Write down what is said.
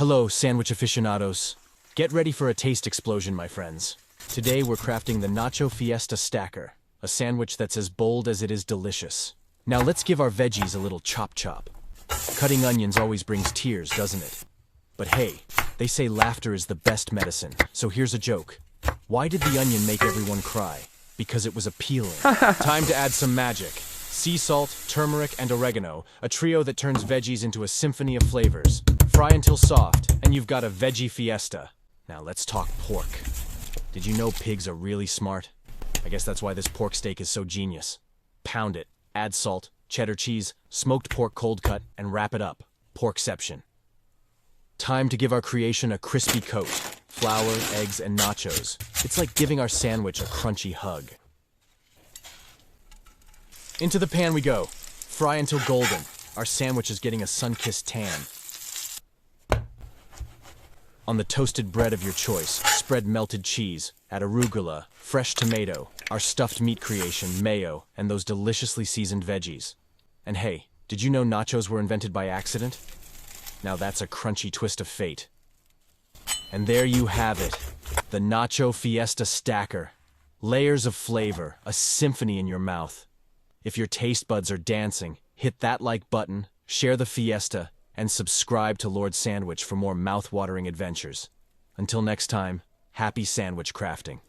Hello, sandwich aficionados. Get ready for a taste explosion, my friends. Today we're crafting the Nacho Fiesta Stacker, a sandwich that's as bold as it is delicious. Now let's give our veggies a little chop. Cutting onions always brings tears, doesn't it? But hey, they say laughter is the best medicine, so here's a joke. Why did the onion make everyone cry? Because it was appealing. Time to add some magic. Sea salt, turmeric, and oregano, a trio that turns veggies into a symphony of flavors. Fry until soft, and you've got a veggie fiesta. Now let's talk pork. Did you know pigs are really smart? I guess that's why this pork steak is so genius. Pound it, add salt, cheddar cheese, smoked pork cold cut, and wrap it up. Porkception. Time to give our creation a crispy coat. Flour, eggs, and nachos. It's like giving our sandwich a crunchy hug. Into the pan we go. Fry until golden. Our sandwich is getting a sun-kissed tan. On the toasted bread of your choice, spread melted cheese, add arugula, fresh tomato, our stuffed meat creation, mayo, and those deliciously seasoned veggies. And hey, did you know nachos were invented by accident? Now that's a crunchy twist of fate. And there you have it, the Nacho Fiesta Stacker. Layers of flavor, a symphony in your mouth. If your taste buds are dancing, hit that like button, share the fiesta, and subscribe to Lord Sandwich for more mouth-watering adventures. Until next time, happy sandwich crafting.